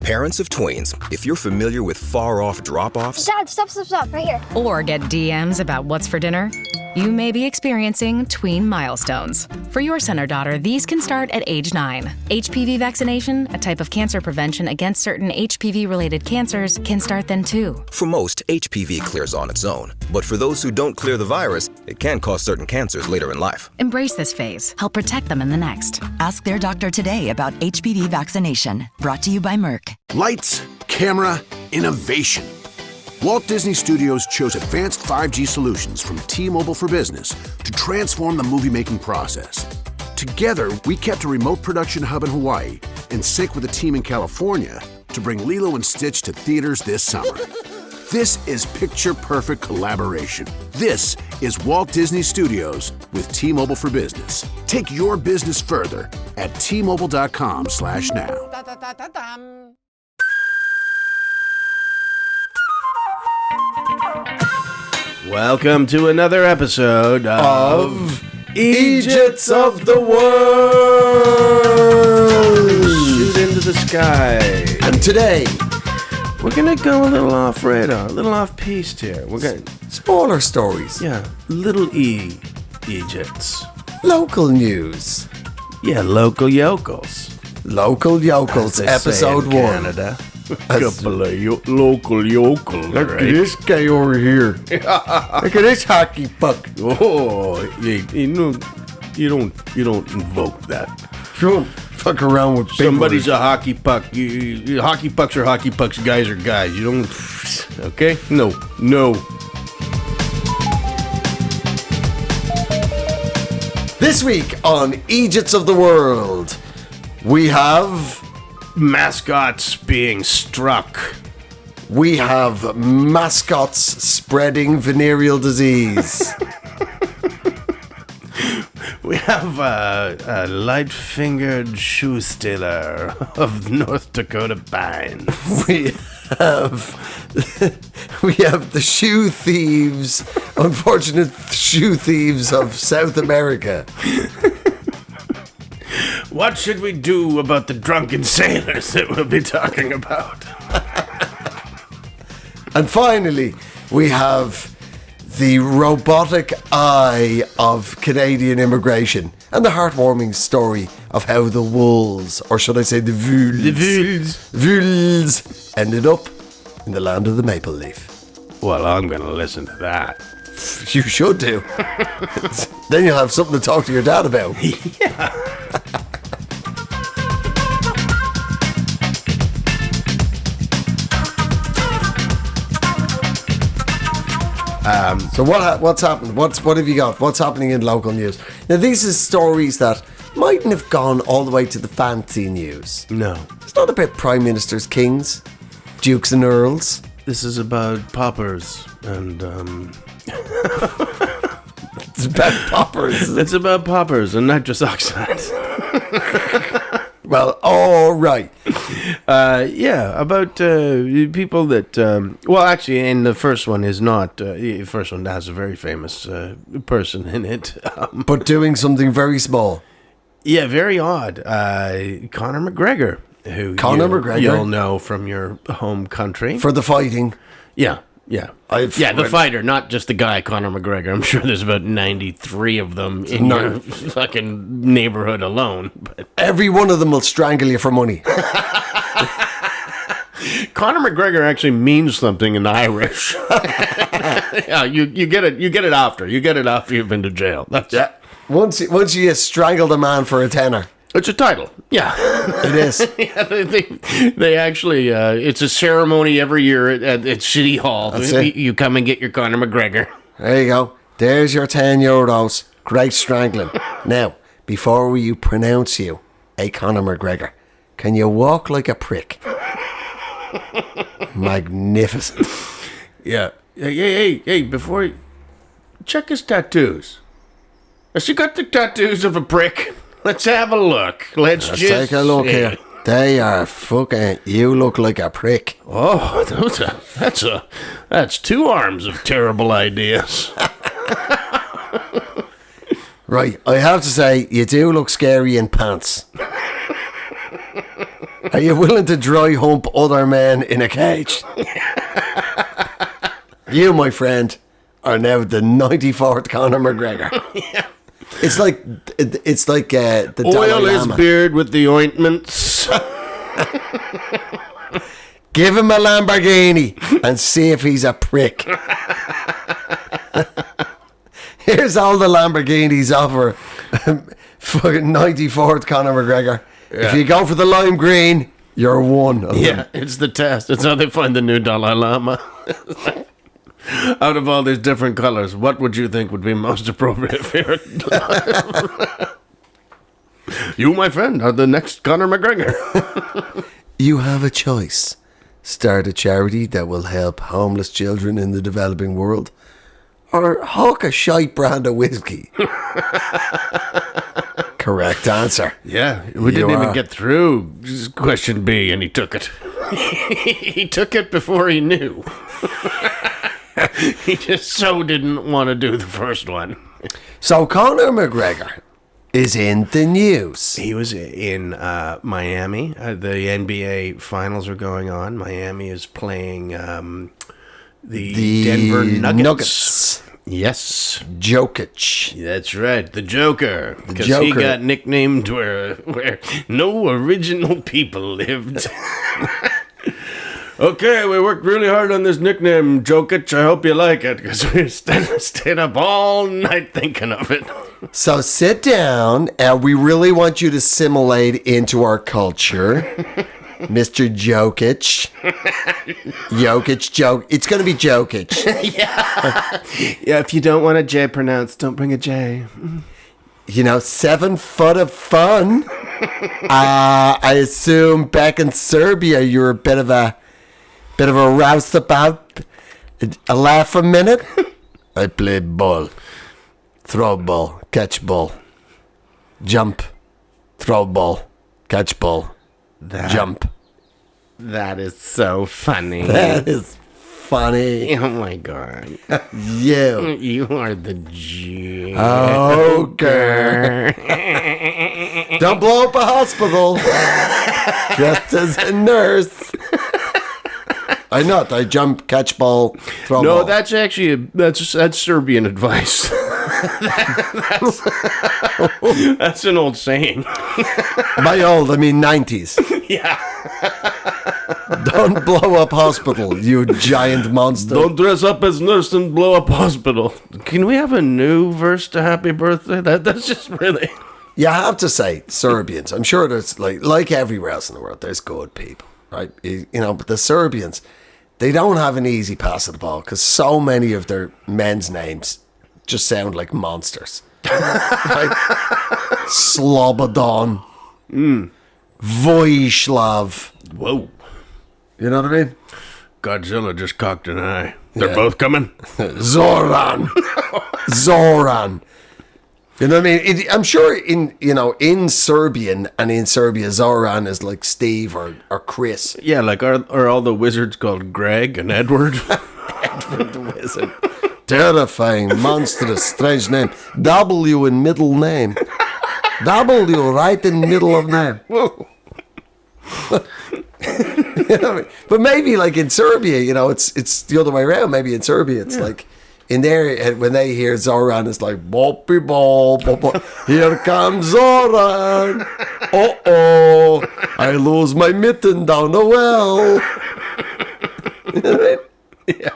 Parents of tweens, if you're familiar with far-off drop-offs... Dad, stop, right here. Or get DMs about what's for dinner, you may be experiencing tween milestones. For your son or daughter, these can start at age 9. HPV vaccination, a type of cancer prevention against certain HPV-related cancers, can start then too. For most, HPV clears on its own. But for those who don't clear the virus, it can cause certain cancers later in life. Embrace this phase. Help protect them in the next. Ask their doctor today about HPV vaccination. Brought to you by Merck. Lights, camera, innovation. Walt Disney Studios chose advanced 5G solutions from T-Mobile for Business to transform the movie-making process. Together, we kept a remote production hub in Hawaii in sync with a team in California to bring Lilo and Stitch to theaters this summer. This is picture-perfect collaboration. This is Walt Disney Studios with T-Mobile for Business. Take your business further at T-Mobile.com/now. Welcome to another episode of Eejits of the World. Shoot into the sky. And today, we're gonna go a little off radar, a little off piste here. We're gonna spoiler stories. Yeah, little Eejits. Local news. Yeah, local yokels. Local yokels, episode 1. Canada. A couple of local yokels. Look right? at this guy over here. Look at this hockey puck. Oh, you don't invoke that. Don't fuck around with somebody's a hockey puck. Hockey pucks are hockey pucks. Guys are guys. You don't. Okay? No. This week on Eejits of the World, we have mascots being struck. We have mascots spreading venereal disease. We have a light-fingered shoe stealer of North Dakota Pines. We have the shoe thieves, unfortunate shoe thieves of South America. What should we do about the drunken sailors that we'll be talking about? And finally, we have the robotic eye of Canadian immigration and the heartwarming story of how the wolves, or should I say the Vuls ended up in the land of the maple leaf. Well, I'm going to listen to that. You should do. Then you'll have something to talk to your dad about. Yeah. So what's happened? What have you got? What's happening in local news? Now, these are stories that mightn't have gone all the way to the fancy news. No. It's not about prime ministers, kings, dukes and earls. This is about poppers and It's about poppers. It's about poppers and nitrous oxides. Well, all right. Yeah, about people that... well, actually, and the first one is not... the first one has a very famous person in it. But doing something very small. Yeah, very odd. Conor McGregor. You'll know from your home country. For the fighting. Yeah. The fighter, not just the guy, Conor McGregor. I'm sure there's about 93 of them in your fucking neighborhood alone. But every one of them will strangle you for money. Conor McGregor actually means something in Irish. Yeah, you get it after you've been to jail. That's Once you strangled a man for a tenner. It's a title. Yeah. It is. Yeah, they actually, it's a ceremony every year at City Hall. That's it. You come and get your Conor McGregor. There you go. There's your €10. Great strangling. Now, before you pronounce you a Conor McGregor, can you walk like a prick? Magnificent. Yeah. Hey, before you... Check his tattoos. Has he got the tattoos of a prick? Let's have a look. Let's just take a look here. They are fucking... You look like a prick. Oh, that's 2 arms of terrible ideas. Right, I have to say, you do look scary in pants. Are you willing to dry hump other men in a cage? You, my friend, are now the 94th Conor McGregor. Yeah. It's like the Oil Dalai his Lama. beard with the ointments. Give him a Lamborghini and see if he's a prick. Here's all the Lamborghinis offer fucking 94th Conor McGregor. Yeah. If you go for the lime green, you're one of Yeah, them. it's the test. It's how they find the new Dalai Lama. Out of all these different colors, what would you think would be most appropriate for your life? You, my friend, are the next Conor McGregor. You have a choice. Start a charity that will help homeless children in the developing world, or hawk a shite brand of whiskey. Correct answer. Yeah, we didn't even get through question B, and he took it. He took it before he knew. He just so didn't want to do the first one. So Conor McGregor is in the news. He was in Miami. The NBA finals are going on. Miami is playing the Denver Nuggets. Yes. Jokic. That's right, the Joker. Because he Joker. got nicknamed where no original people lived. Okay, we worked really hard on this nickname, Jokic. I hope you like it, because we stayed up all night thinking of it. So sit down, and we really want you to assimilate into our culture. Mr. Jokic. It's going to be Jokic. Yeah, if you don't want a J pronounced, don't bring a J. 7 foot of fun. I assume back in Serbia you're a bit of a roustabout, a laugh a minute. I play ball, throw ball, catch ball, jump, throw ball, catch ball, jump. That is so funny. That is funny. Oh my god. You. You are the Joker. Don't blow up a hospital. Just as a nurse. I jump, catch ball, throw ball. No, that's actually that's Serbian advice. That's an old saying. By old, I mean 90s. Yeah. Don't blow up hospital, you giant monster. Don't dress up as nurse and blow up hospital. Can we have a new verse to Happy Birthday? That's just really... You have to say, Serbians, I'm sure there's, like everywhere else in the world, there's good people, right? But the Serbians, they don't have an easy pass of the ball because so many of their men's names just sound like monsters. Right? Slobodan. Vojislav. Whoa. You know what I mean? Godzilla just cocked an eye. They're Yeah. both coming. Zoran. Zoran. You know what I mean? I'm sure in Serbian and in Serbia, Zoran is like Steve or Chris. Yeah, like are all the wizards called Greg and Edward? Edward the Wizard. Terrifying, monstrous, strange name. W in middle name. W right in middle of name. Whoa. You know what I mean? But maybe like in Serbia, it's the other way around. Maybe in Serbia, it's like in there when they hear Zoran, it's like boppy ball, bop. Here comes Zoran. Oh, I lose my mitten down the well. You know what I mean? Yeah.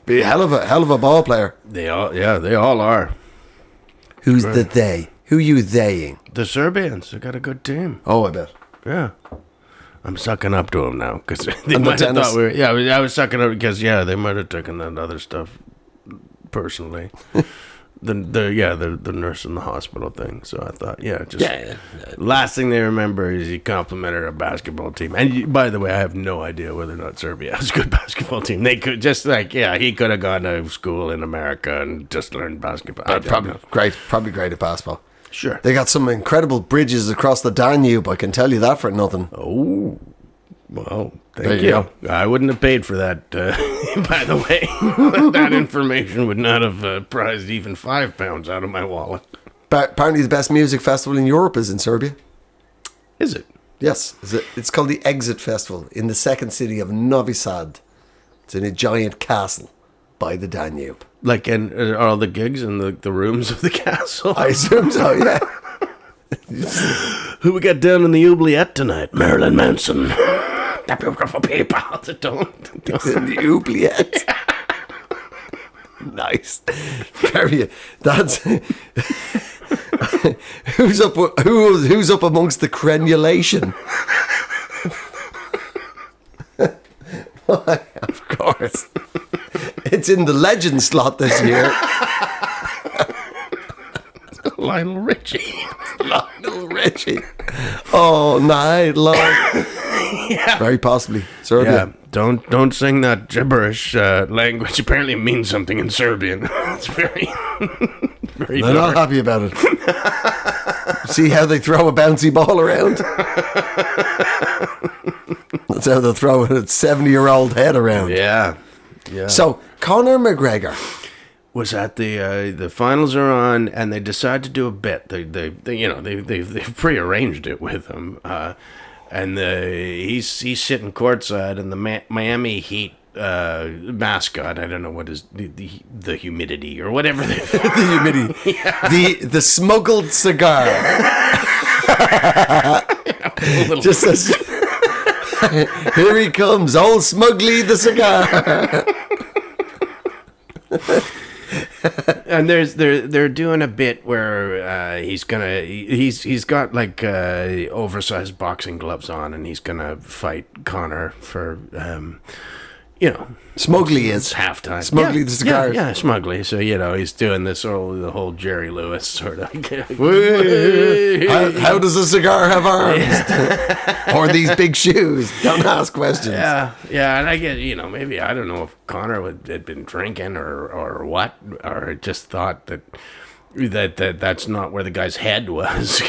Be a hell of a ball player. They all are. Who's the they? Who you theying? The Serbians, they got a good team. Oh, I bet. Yeah. I'm sucking up to them now because they And the might have tennis. thought we were. Yeah, I was sucking up because they might have taken that other stuff personally. the nurse in the hospital thing. So I thought, last thing they remember is he complimented our basketball team. And by the way, I have no idea whether or not Serbia has a good basketball team. They could just he could have gone to school in America and just learned basketball. I don't Probably know. great at basketball. Sure. They got some incredible bridges across the Danube. I can tell you that for nothing. Oh, well, There thank you you. I wouldn't have paid for that, by the way. That information would not have prized even £5 out of my wallet. Apparently, the best music festival in Europe is in Serbia. Is it? Yes, it's called the Exit Festival in the second city of Novi Sad. It's in a giant castle by the Danube. Like, and are all the gigs in the rooms of the castle? I assume so, yeah. Who we got down in the oubliette tonight? Marilyn Manson. The beautiful people that don't. It's in the oubliette. Nice. Very. That's who's up amongst the crenulation. Why, of course. It's in the legend slot this year. Lionel Richie. Lionel Richie. All night long. Yeah. Very possibly. Serbia. Yeah. Don't sing that gibberish language. Apparently it means something in Serbian. It's very very They're not happy about it. See how they throw a bouncy ball around? That's how they'll throw a 70-year-old head around. Yeah. Yeah. So Conor McGregor was at the finals are on, and they decide to do a bit. They prearranged it with him, and he's sitting courtside, and the Miami Heat mascot, I don't know what is the humidity or whatever the humidity, yeah. the smuggled cigar, just as here he comes, old Smugly the cigar. And they're doing a bit where he's got like oversized boxing gloves on, and he's gonna fight Conor for Smugly is halftime. Smugly the cigar. Yeah, Smugly. So he's doing this the whole Jerry Lewis sort of. How does a cigar have arms? Or these big shoes? Don't ask questions. Yeah, and I get maybe I don't know if Conor had been drinking or what, or just thought that's not where the guy's head was,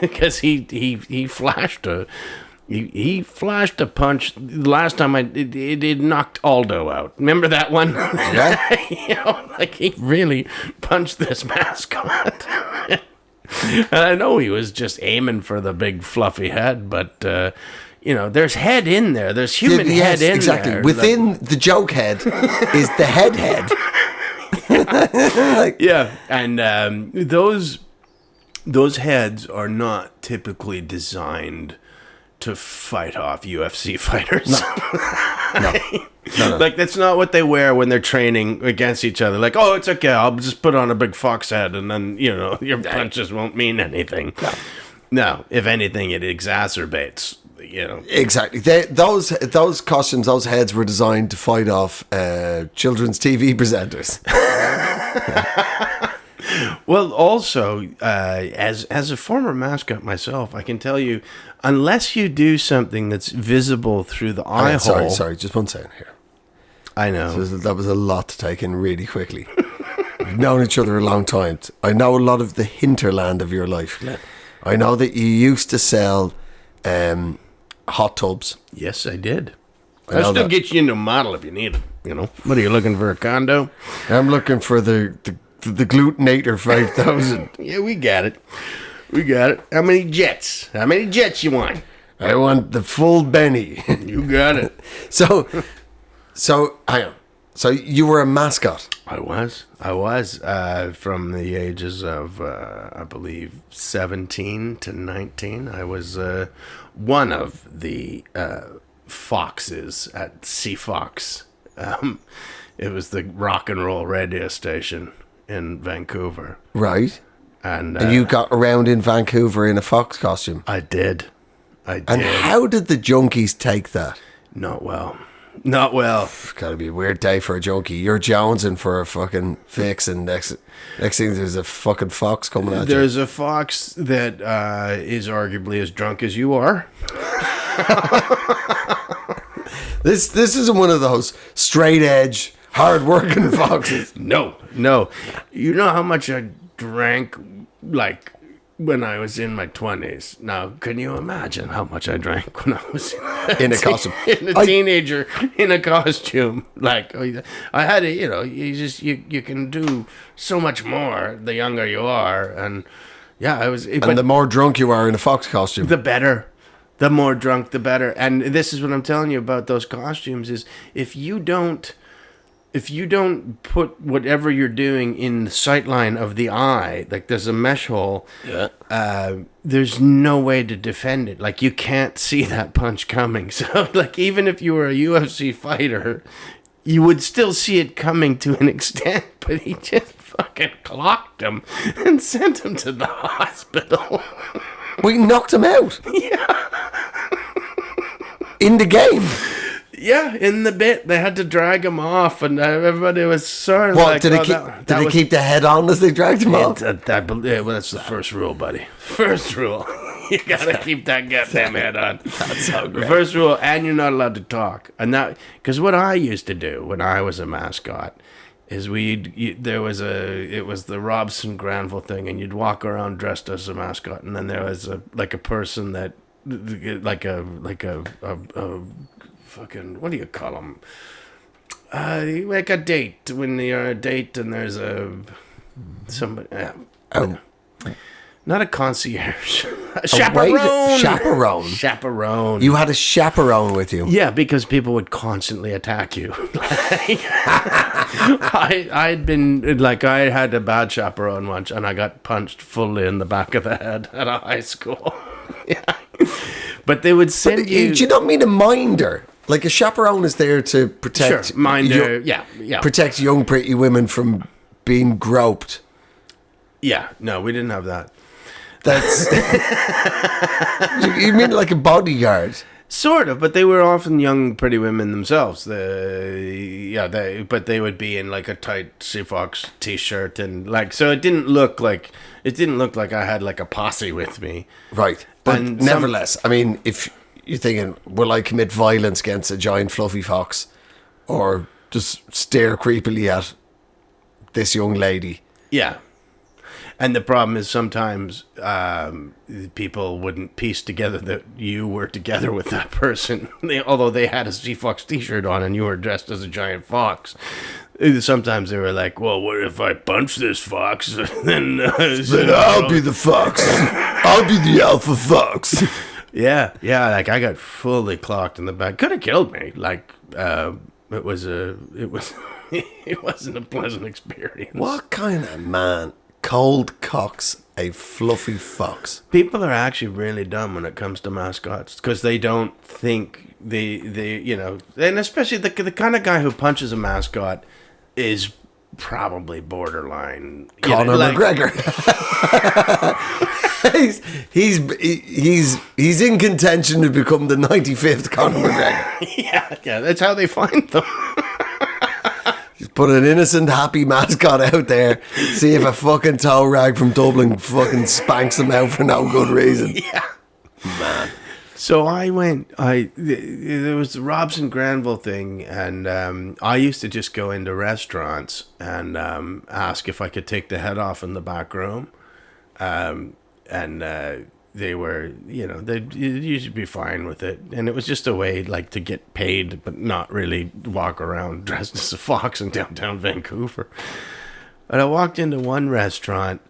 because he flashed a. He flashed a punch last time. It knocked Aldo out. Remember that one? Yeah. Like he really punched this mascot. And I know he was just aiming for the big fluffy head, but there's head in there. There's human head in exactly. there. Within the joke head is the head. Yeah, and those heads are not typically designed to fight off UFC fighters. No. Like, that's not what they wear when they're training against each other. Like, oh, it's okay, I'll just put on a big fox head, and then, your punches won't mean anything. No, if anything, it exacerbates, Exactly. Those costumes, those heads were designed to fight off children's TV presenters. Well, also, as a former mascot myself, I can tell you, unless you do something that's visible through the eye hole... Sorry, just one second here. I know. So that was a lot to take in really quickly. We've known each other a long time. I know a lot of the hinterland of your life. Yeah. I know that you used to sell hot tubs. Yes, I did. I'll still get you into a model if you need it. What are you looking for, a condo? I'm looking for the Glutenator 5000. Yeah, we got it. How many jets you want? I want the full Benny. You got it. So hang on. So you were a mascot. I was from the ages of I believe 17 to 19. I was one of the foxes at CFox. It was the rock and roll radio station in Vancouver. Right. And you got around in Vancouver in a fox costume. I did. And how did the junkies take that? Not well. It's gotta be a weird day for a junkie. You're jonesing for a fucking fix, and next thing there's a fucking fox coming at you. There's a fox that is arguably as drunk as you are. This isn't one of those straight edge, hard working foxes. No. You know how much I drank, like, when I was in my 20s. Now, can you imagine how much I drank when I was in a costume? Teenager in a costume. Like, I had it, you can do so much more the younger you are. And yeah, I was. And the more drunk you are in a fox costume, the better. The more drunk, the better. And this is what I'm telling you about those costumes is if you don't put whatever you're doing in the sight line of the eye, like there's a mesh hole, there's no way to defend it. Like you can't see that punch coming. So like even if you were a UFC fighter, you would still see it coming to an extent, but he just fucking clocked him and sent him to the hospital. We knocked him out. Yeah. In the game. Yeah, in the bit. They had to drag him off, and everybody was sort of What, like... did they keep the head on as they dragged him off? Well, that's the first rule, buddy. First rule. You gotta keep that goddamn head on. That's so great. First rule, and you're not allowed to talk. And that, because what I used to do when I was a mascot is it was the Robson Granville thing, and you'd walk around dressed as a mascot, and then there was a person that like a fucking, what do you call them? Like a date, when you're on a date and there's somebody. Not a concierge. A chaperone. Chaperone. You had a chaperone with you. Yeah, because people would constantly attack you. I'd been, like, I had a bad chaperone once, and I got punched fully in the back of the head at a high school. Yeah. But they would send you... Do you not mean a minder? Like a chaperone is there to protect... Sure, minder, yeah. Protect young pretty women from being groped. Yeah, no, we didn't have that. That's... You mean like a bodyguard? Sort of, but they were often young, pretty women themselves. But they would be in like a tight Seafox t-shirt and like, so it didn't look like I had like a posse with me. Right, but And nevertheless, I mean, if you're thinking, will I commit violence against a giant fluffy fox, or just stare creepily at this young lady? Yeah. And the problem is sometimes people wouldn't piece together that you were together with that person, although they had a Seafox t-shirt on and you were dressed as a giant fox. Sometimes they were like, well, what if I punch this fox? Then I'll be the fox. I'll be the alpha fox. Yeah, like I got fully clocked in the back. Could have killed me. Like, it wasn't a pleasant experience. What kind of man cold cocks a fluffy fox? People are actually really dumb when it comes to mascots because they don't think they and especially the kind of guy who punches a mascot is probably borderline Conor McGregor. he's in contention to become the 95th Conor McGregor. Yeah, that's how they find them. Just put an innocent, happy mascot out there. See if a fucking tow rag from Dublin fucking spanks him out for no good reason. Yeah, man. So there was the Robson Granville thing, and I used to just go into restaurants and ask if I could take the head off in the back room, and they were, they'd usually be fine with it, and it was just a way like to get paid, but not really walk around dressed as a fox in downtown Vancouver. And I walked into one restaurant.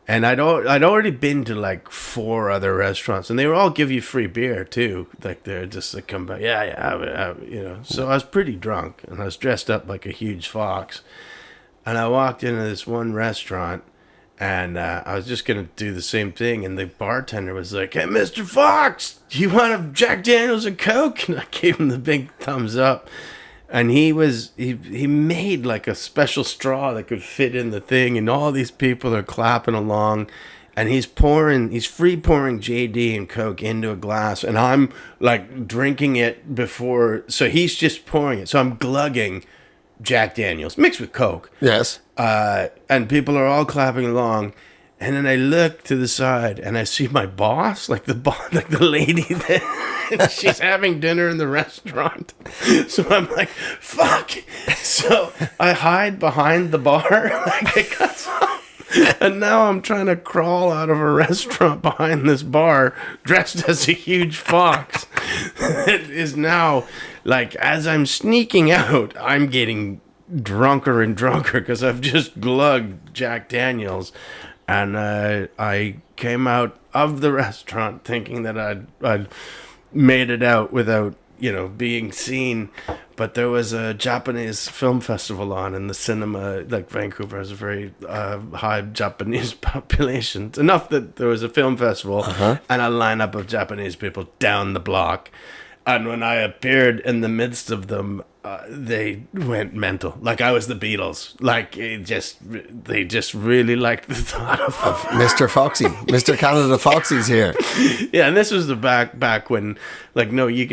And I'd already been to like 4 other restaurants, and they would all give you free beer too. Like they're just like, come back, have it. So I was pretty drunk, and I was dressed up like a huge fox. And I walked into this one restaurant, and I was just gonna do the same thing, and the bartender was like, "Hey, Mr. Fox, do you want a Jack Daniels and Coke?" And I gave him the big thumbs up. And he made like a special straw that could fit in the thing, and all these people are clapping along, and he's free pouring JD and Coke into a glass, and I'm like drinking it before, so he's just pouring it, so I'm glugging Jack Daniels mixed with Coke. Yes. And people are all clapping along. And then I look to the side and I see my boss, like the lady that she's having dinner in the restaurant. So I'm like, fuck. So I hide behind the bar, like I got some. And now I'm trying to crawl out of a restaurant behind this bar dressed as a huge fox. It is now, like, as I'm sneaking out, I'm getting drunker and drunker because I've just glugged Jack Daniels. And I came out of the restaurant thinking that I'd made it out without, being seen. But there was a Japanese film festival on in the cinema. Like, Vancouver has a very high Japanese population. It's enough that there was a film festival and a lineup of Japanese people down the block. And when I appeared in the midst of them, they went mental. Like I was the Beatles. Like they just really liked the thought of Mr. Foxy, Mr. Canada Foxy's here. Yeah, and this was the back when, like, no, you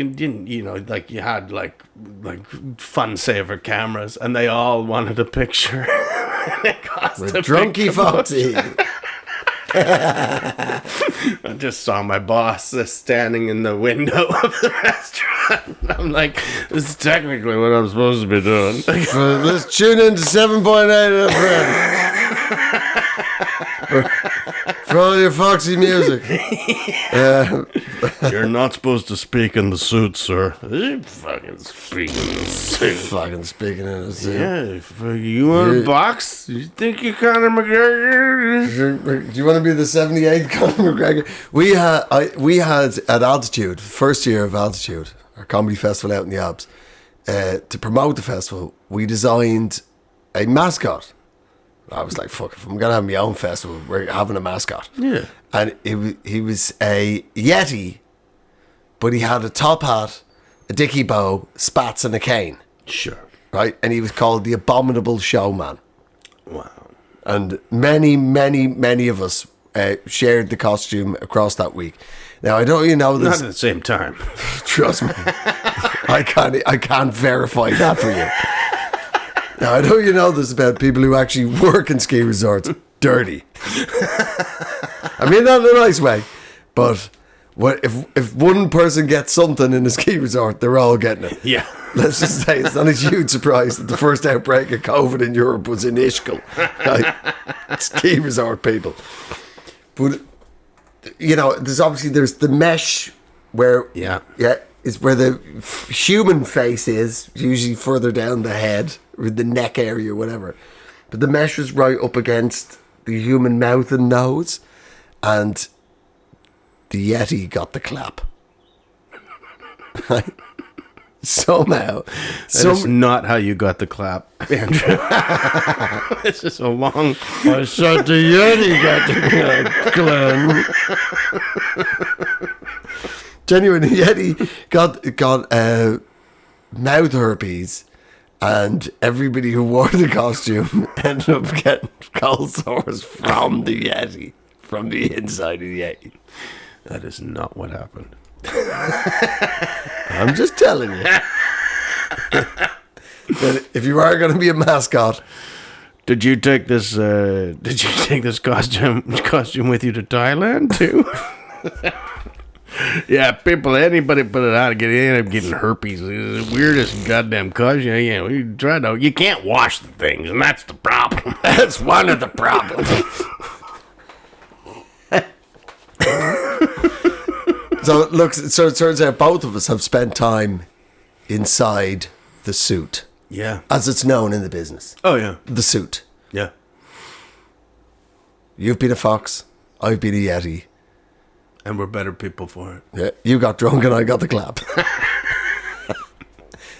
had like fun saver cameras, and they all wanted a picture. With Drunky Foxy. I just saw my boss standing in the window of the restaurant. I'm like, this is technically what I'm supposed to be doing. Let's tune in to 7.8 FM. For all your Foxy music. You're not supposed to speak in the suit, sir. You fucking speak in the suit. Fucking speaking in the suit. Yeah, you want a box? You think you're Conor McGregor? Do you want to be the 78th Conor McGregor? We had at Altitude, first year of Altitude, our comedy festival out in the Alps, to promote the festival, we designed a mascot. I was like, fuck, if I'm going to have my own festival, we're having a mascot. Yeah. And he was a Yeti, but he had a top hat, a dicky bow, spats, and a cane. Sure. Right? And he was called the Abominable Showman. Wow. And many, many, many of us shared the costume across that week. Now, I don't know this. Not at the same time. Trust me. I can't verify that for you. Now, I know this about people who actually work in ski resorts. Dirty. I mean that in a nice way. But if one person gets something in a ski resort, they're all getting it. Yeah. Let's just say it's not a huge surprise that the first outbreak of COVID in Europe was in Ischgl. Right? Ski resort people. But, there's the mesh where... Yeah. Yeah. Is where the human face is, usually further down the head, or the neck area, whatever. But the mesh was right up against the human mouth and nose, and the Yeti got the clap. Somehow. That's not how you got the clap, Andrew. It's just a long... I said the Yeti got the clap, Glenn. Genuinely, Yeti got mouth herpes, and everybody who wore the costume ended up getting cold sores from the Yeti, from the inside of the Yeti. That is not what happened. I'm just telling you. That if you are going to be a mascot, did you take this costume with you to Thailand too? Yeah, anybody put it on, end up getting herpes. It's the weirdest goddamn costume. You can't wash the things, and that's the problem. That's one of the problems. So it turns out both of us have spent time inside the suit. Yeah. As it's known in the business. Oh, yeah. The suit. Yeah. You've been a fox. I've been a Yeti. And we're better people for it. Yeah, you got drunk and I got the clap.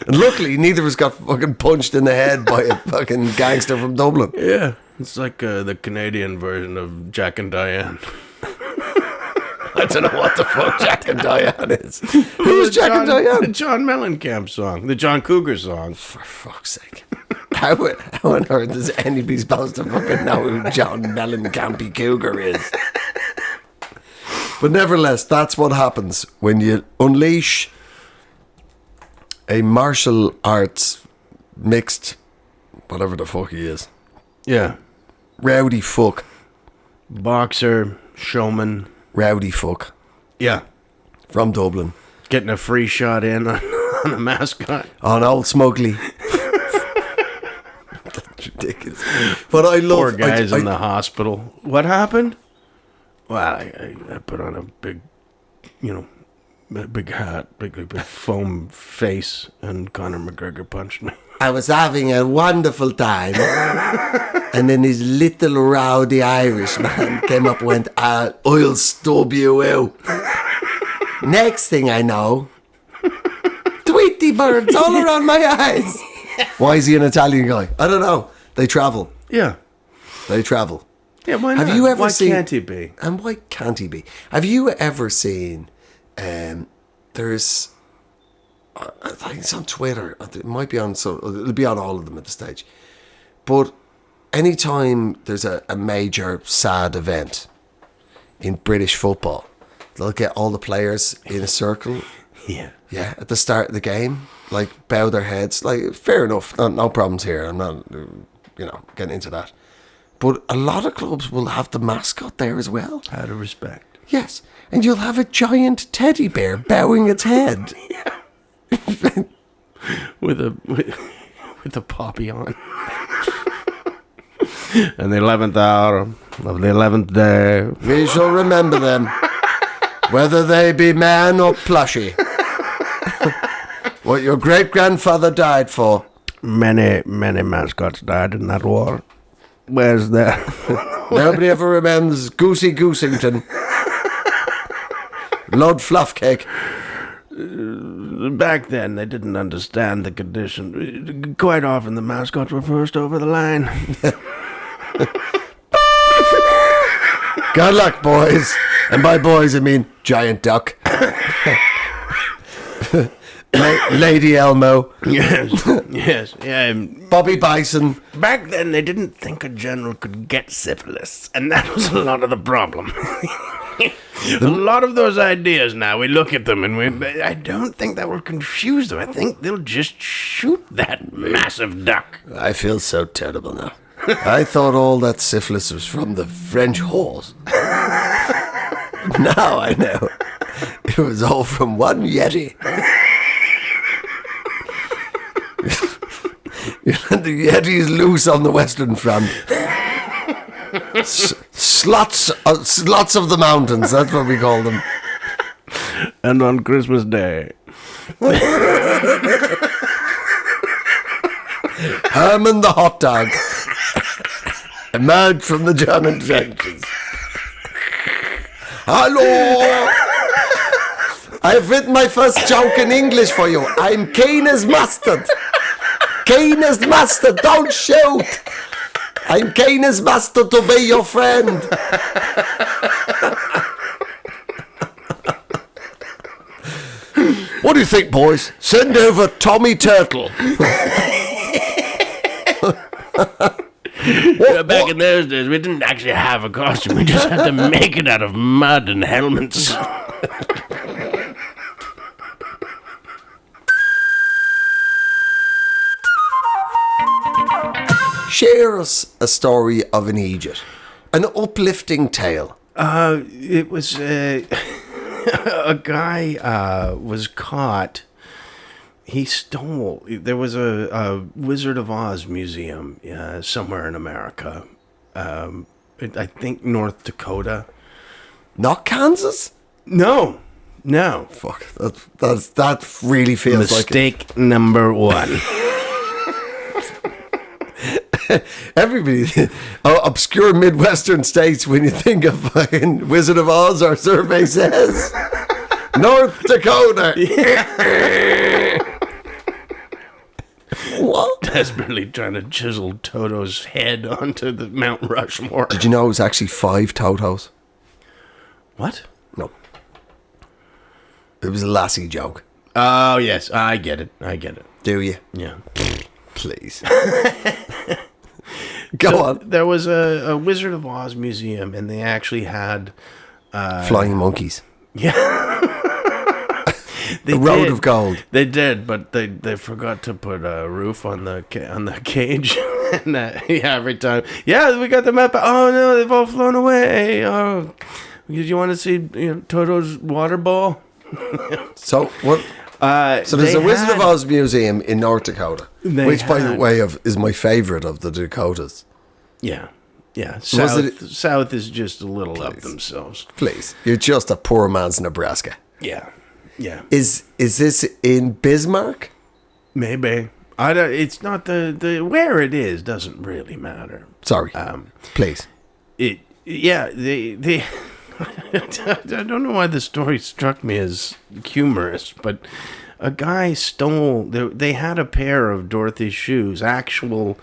And luckily, neither of us got fucking punched in the head by a fucking gangster from Dublin. Yeah. It's like the Canadian version of Jack and Diane. I don't know what the fuck Jack and Diane is. Who's Jack and Diane? The John Mellencamp song. The John Cougar song. For fuck's sake. How on earth is anybody supposed to fucking know who John Mellencampy Cougar is? But nevertheless, that's what happens when you unleash a martial arts mixed, whatever the fuck he is. Yeah. Rowdy fuck. Boxer, showman. Rowdy fuck. Yeah. From Dublin. Getting a free shot in on a mascot. On Old Smugly. That's ridiculous. But I love... Poor guys in the hospital. What happened? Well, I put on a big, big hat, big foam face, and Conor McGregor punched me. I was having a wonderful time. And then this little rowdy Irishman came up and went, I'll stub you out. Next thing I know, Tweety birds all around my eyes. Why is he an Italian guy? I don't know. They travel. Yeah. They travel. Yeah, why not? Have you ever why seen? can't he be? And why can't he be? Have you ever seen? There's, I think it's on Twitter. It might be on. So it'll be on all of them at the stage. But anytime there's a major sad event in British football, they'll get all the players in a circle. Yeah. Yeah, at the start of the game, like bow their heads. Like, fair enough, no problems here. I'm not, getting into that. But a lot of clubs will have the mascot there as well. Out of respect. Yes, and you'll have a giant teddy bear bowing its head. with a poppy on. And the 11th hour of the 11th day. We shall remember them, whether they be man or plushie. What your great-grandfather died for. Many mascots died in that war. Where's that? Nobody ever remembers Goosey Goosington. Lord Fluffcake. Back then, they didn't understand the condition. Quite often, the mascots were first over the line. Good luck, boys. And by boys, I mean giant duck. Lady Elmo. Yes. Yeah. Bobby Bison. Back then, they didn't think a general could get syphilis, and that was a lot of the problem. A lot of those ideas now, we look at them, and I don't think that will confuse them. I think they'll just shoot that massive duck. I feel so terrible now. I thought all that syphilis was from the French horse. Now I know. It was all from one Yeti. The Yeti's loose on the Western Front. Slots of the mountains, that's what we call them. And on Christmas Day, Herman the hot dog emerged from the German trenches. Hello! I've written my first joke in English for you. I'm keen as mustard. Keen as mustard, don't shoot. I'm keen as mustard to be your friend. What do you think, boys? Send over Tommy Turtle. Back in those days, we didn't actually have a costume. We just had to make it out of mud and helmets. Share us a story of an Eejit. An uplifting tale. It was a guy was caught. He stole. There was a Wizard of Oz museum somewhere in America. I think North Dakota. Not Kansas? No. Fuck. That really feels Mistake number one. Everybody, obscure Midwestern states, when you think of fucking Wizard of Oz, our survey says North Dakota. What? Desperately trying to chisel Toto's head onto the Mount Rushmore. Did you know it was actually 5 Totos? What? No. It was a Lassie joke. Oh, yes. I get it. Do you? Yeah. Please. Go on. There was a Wizard of Oz museum, and they actually had... Flying monkeys. Yeah. The Road of Gold. They did, but they forgot to put a roof on the cage. And every time... Yeah, we got the map. Oh, no, they've all flown away. Oh, did you want to see Toto's water ball? So, what... so there's a Wizard of Oz museum in North Dakota, which, by the way, is my favourite of the Dakotas. Yeah. South is just a little up themselves. Please, you're just a poor man's Nebraska. Yeah. Is this in Bismarck? Maybe. I don't. It's not the where it is doesn't really matter. Sorry. Please. They I don't know why the story struck me as humorous, but a guy stole. They had a pair of Dorothy's shoes, actual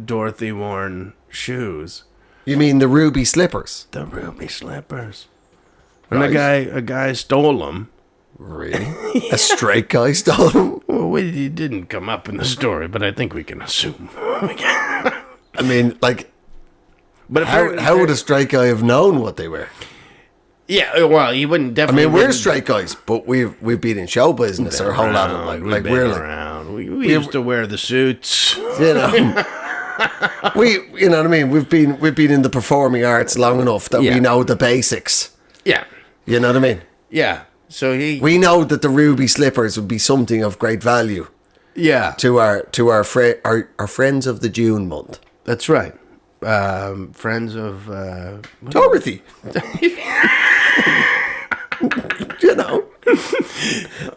Dorothy worn shoes. You mean the ruby slippers? The ruby slippers. And Right. a guy stole them. Really? A straight guy stole them? Well, he didn't come up in the story, but I think we can assume. I mean, like, But how would a straight guy have known what they were? Yeah, well, he wouldn't I definitely. mean, we're straight guys, but we've been in show business our whole lot of like we're like, around. We used to wear the suits. you know, you know what I mean. We've been in the performing arts long enough that Yeah. we know the basics. Yeah, You know what I mean? yeah. So We know that the ruby slippers would be something of great value yeah, to our friends of the June month. that's right. Friends of Dorothy. You know.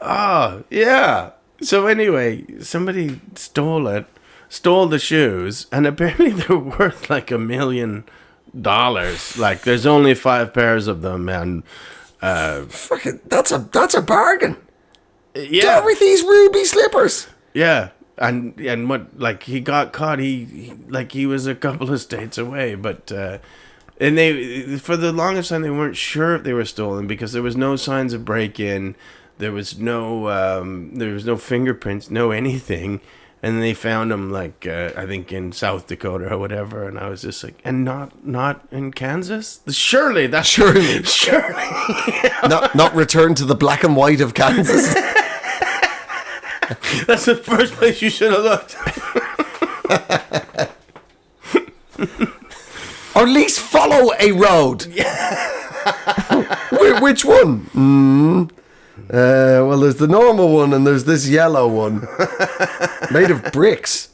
Oh, yeah. So anyway, somebody stole the shoes, and apparently they're worth like $1 million. Like, there's only 5 pairs of them, and Fucking, that's a bargain. yeah, Dorothy's ruby slippers. yeah. And what, like, he got caught. He was a couple of states away, but and they, for the longest time, they weren't sure if they were stolen because there was no signs of break-in. There was no fingerprints, no anything. And they found them, like, I think in South Dakota or whatever. And I was just like, and not in Kansas? Surely. Surely. not return to the black and white of Kansas. That's the first place you should have looked. Or at least follow a road. Which one? Well, there's the normal one and there's this yellow one. Made of bricks.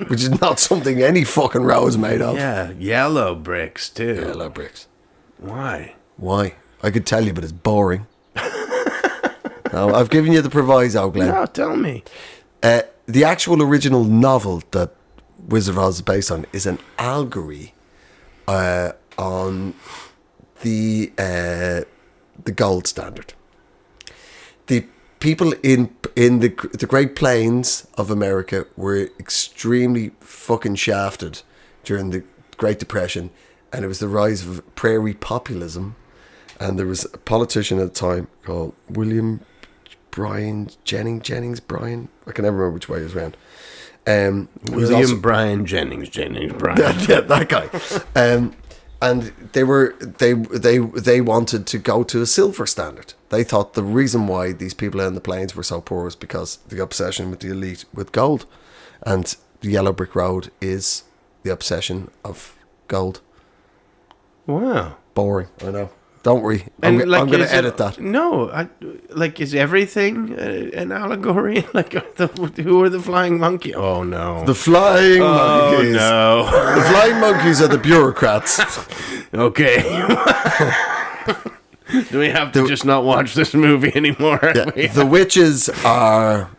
Which is not something any fucking road is made of. Yeah, yellow bricks, too. Yellow bricks. Why? Why? I could tell you, but it's boring. No, I've given you the proviso, Glenn. No, tell me. The actual original novel that Wizard of Oz is based on is an allegory on the gold standard. The people in the Great Plains of America were extremely fucking shafted during the Great Depression, and it was the rise of prairie populism. And there was a politician at the time called William Jennings Bryan. I can never remember which way it was around. William Bryan Jennings Bryan. Yeah, that guy. And they wanted to go to a silver standard. They thought the reason why these people in the plains were so poor was because the obsession with the elite with gold, and the Yellow Brick Road is the obsession of gold. Wow. Boring, I know. Don't worry, And I'm going to is edit it- that. No, is everything an allegory? Like, who are the flying monkey? Oh no, The flying oh monkeys. no. The flying monkeys are the bureaucrats. Okay. Do we have to just not watch this movie anymore? Yeah, the witches are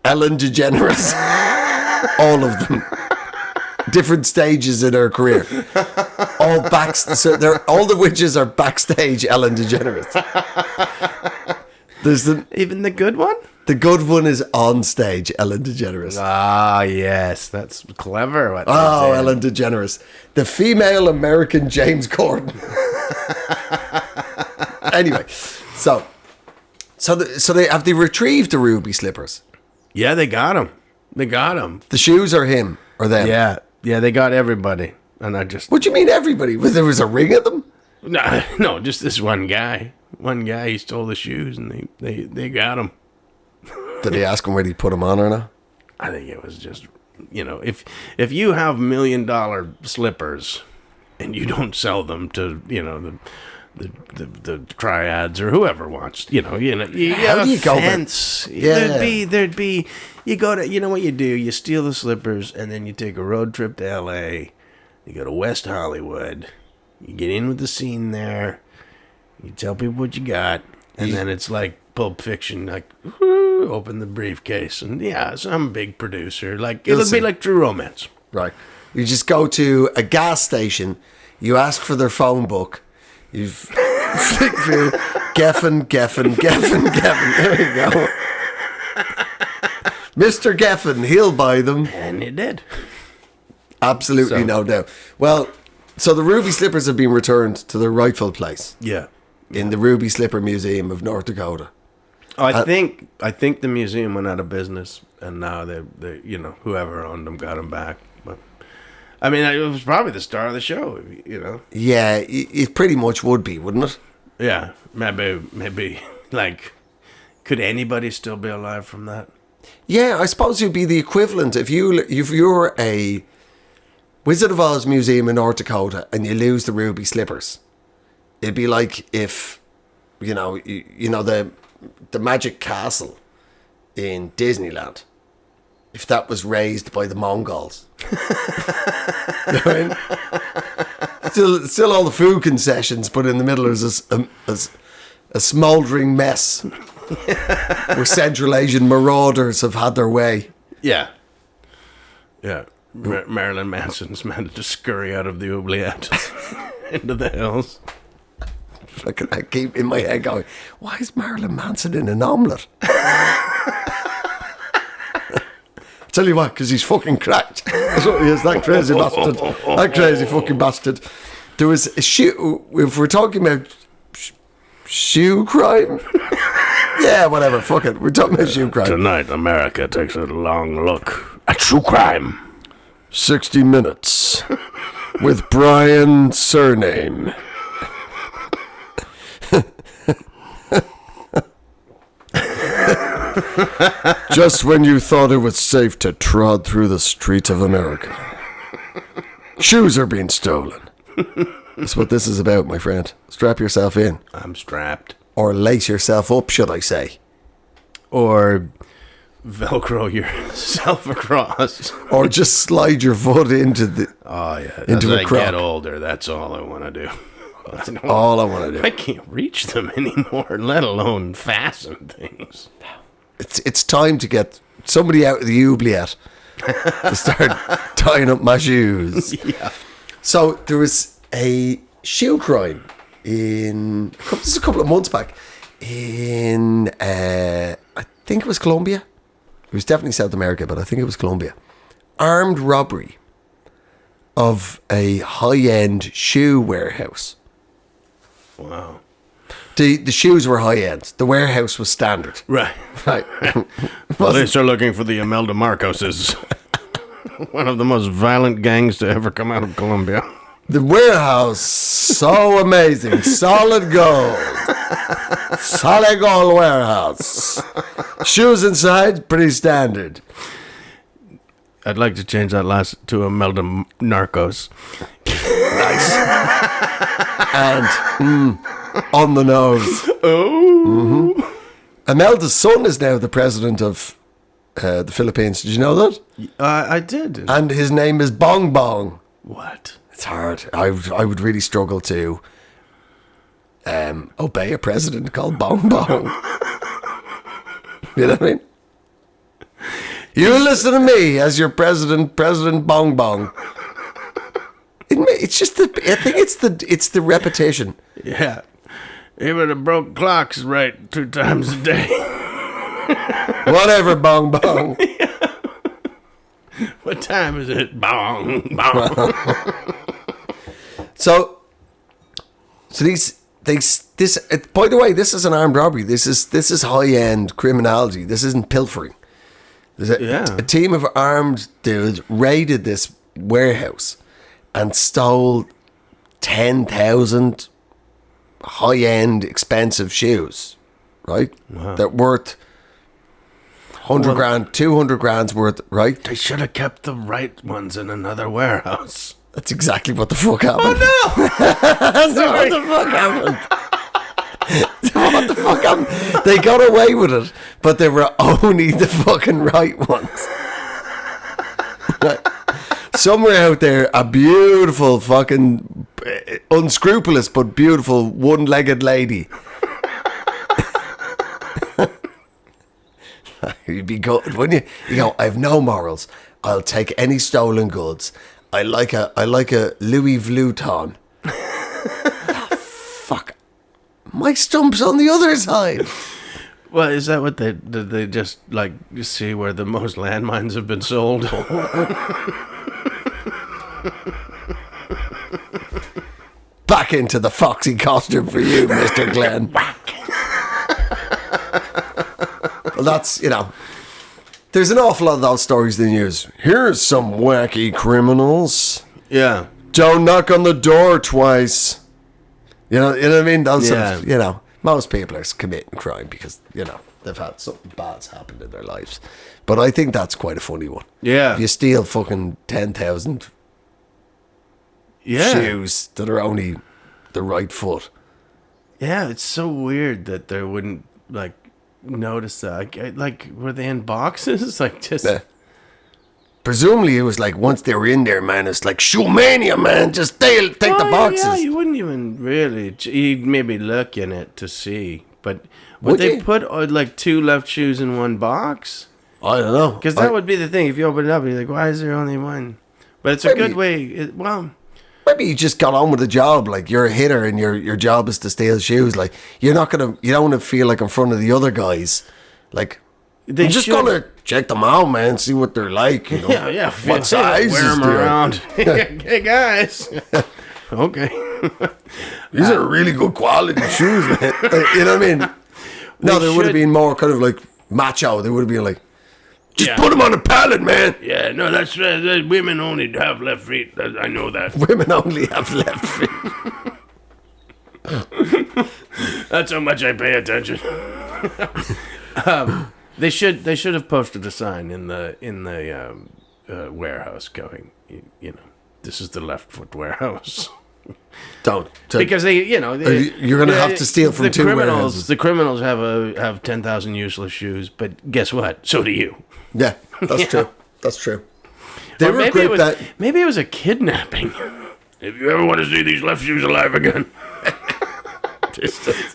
Ellen DeGeneres. All of them. Different stages in her career. All the witches are backstage Ellen DeGeneres. There's Even the good one? the good one is on stage Ellen DeGeneres. Ah, yes, that's clever. What they Oh, did. Ellen DeGeneres. The female American James Corden. Anyway, so they retrieved the ruby slippers. Yeah, they got him. They got him. The shoes are him or them. Yeah, they got everybody. And I just What do you mean everybody? Well, there was a ring of them? no, just this one guy. One guy, he stole the shoes, and they got him. Did they ask him whether he put them on or not? I think it was just, if you have $1 million slippers and you don't sell them to, the triads or whoever wants, you How do you go fence. Yeah. There'd be, you go to, you know what you do? You steal the slippers and then you take a road trip to L.A. You go to West Hollywood. You get in with the scene there. You tell people what you got. And then it's like Pulp Fiction, like, whoo, open the briefcase. And yeah, some big producer. Like, it'll be Listen. like True Romance. Right. You just go to a gas station You ask for their phone book. You flick through Geffen. There you go. Mr. Geffen, he'll buy them. And he did. Absolutely no doubt. Well, so the ruby slippers have been returned to their rightful place. Yeah. In the Ruby Slipper Museum of North Dakota. I think the museum went out of business, and now they whoever owned them got them back. But I mean, it was probably the star of the show, you know. Yeah, it pretty much would be, wouldn't it? Yeah, maybe like, could anybody still be alive from that? Yeah, I suppose you'd be the equivalent if you're a Wizard of Oz museum in North Dakota and you lose the ruby slippers. It'd be like if you know the Magic Castle in Disneyland, if that was raised by the Mongols. You know what I mean? Still all the food concessions, but in the middle is a smouldering mess where Central Asian marauders have had their way. Yeah. Marilyn Manson's managed to scurry out of the oubliette into the hills. I keep in my head going, why is Marilyn Manson in an omelette? Tell you what, because he's fucking cracked. That's what he is, that crazy bastard. That crazy fucking bastard. There was a shoe, if we're talking about shoe crime. Yeah, whatever, fuck it. We're talking about shoe crime. Tonight, America takes a long look at shoe crime. 60 Minutes with Brian Surname. Just when you thought it was safe to trod through the streets of America, shoes are being stolen. That's what this is about, my friend. Strap yourself in. I'm strapped. Or lace yourself up, should I say. Or Velcro yourself across. Or just slide your foot into the... Oh, yeah. Into As a I crock. get older, that's all I want to do. All I want to do. I can't reach them anymore, let alone fasten things. It's time to get somebody out of the oubliette to start tying up my shoes. Yeah. So there was a shoe crime this is a couple of months back in I think it was Colombia. It was definitely South America, but I think it was Colombia. Armed robbery of a high-end shoe warehouse. Wow. The shoes were high-end. The warehouse was standard. Right. Right. Police are looking for the Imelda Marcoses. One of the most violent gangs to ever come out of Colombia. The warehouse, so amazing. Solid gold. Solid gold warehouse. Shoes inside, pretty standard. I'd like to change that last to Imelda Narcos. Nice. And on the nose. Oh. Mm-hmm. Imelda's son is now the president of the Philippines. Did you know that? I did. And his name is Bong Bong. What? It's hard. I would really struggle to obey a president called Bong Bong. You know what I mean? You listen to me as your president, President Bong Bong. It's just I think it's the repetition. Yeah. Even the broke clock's right 2 times a day. Whatever, Bong Bong. What time is it? Bong, bong. So this. By the way, this is an armed robbery. This is high end criminality. This isn't pilfering. A team of armed dudes raided this warehouse and stole 10,000 high end expensive shoes. Right? Wow. That worth 100 grand, 200 grand's worth. Right? They should have kept the right ones in another warehouse. That's exactly what the fuck happened. Oh no! That's what the fuck happened. What the fuck happened? They got away with it, but they were only the fucking right ones. Somewhere out there, a beautiful fucking unscrupulous but beautiful one-legged lady. You'd be good, wouldn't you? You go, I have no morals. I'll take any stolen goods. I like a Louis Vuitton. My stump's on the other side. Well, is that what they just like you see where the most landmines have been sold? Back into the foxy costume for you, Mr. Glenn. Well, that's, there's an awful lot of those stories in the news. Here's some wacky criminals. Yeah. Don't knock on the door twice. You know what I mean? Those sort of, most people are committing crime because, they've had something bad's happened in their lives. But I think that's quite a funny one. Yeah. If you steal fucking 10,000 shoes that are only the right foot. Yeah, it's so weird that they wouldn't, notice that. Like, were they in boxes? Presumably it was once they were in there, man, it's like shoe mania, man. Just take the boxes. Yeah, you wouldn't even really. You'd maybe look in it to see. But would they put, 2 left shoes in one box? I don't know. Because that would be the thing. If you open it up, you're like, why is there only one? But it's a good way. Maybe you just got on with the job. You're a hitter and your you is to steal shoes. You don't want to feel like in front of the other guys. I'm just gonna check them out, man. See what they're like. Yeah. What sizes? Wear them around. Hey guys. Okay. These are really good quality shoes, man. You know what I mean? No, they would have been more kind of macho. They would have been just put them on a pallet, man. Yeah, no, that's women only have left feet. I know that. Women only have left feet. That's how much I pay attention. They should have posted a sign in the warehouse going, this is the left foot warehouse. Don't because you're going to have to steal from two warehouses. The criminals have 10,000 useless shoes, but guess what? So do you. Yeah, that's true. That's true. Maybe it was a kidnapping. If you ever want to see these left shoes alive again,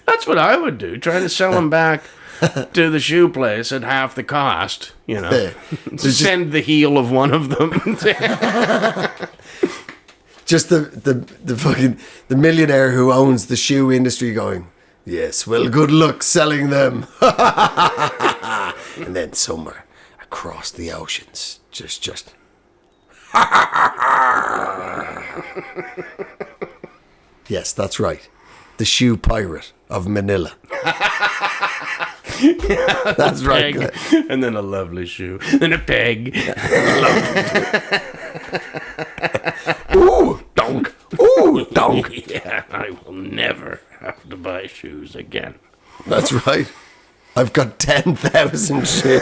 that's what I would do. Try to sell them back to the shoe place at half the cost. Send the heel of one of them. Just the fucking the millionaire who owns the shoe industry going, yes, well, good luck selling them. And then somewhere across the oceans, just. Yes, that's right. The shoe pirate of Manila. That's right. Peg, and then a lovely shoe. Then a peg. Ooh, donk. Ooh, donk. Yeah, I will never have to buy shoes again. That's right. I've got 10,000 shoes.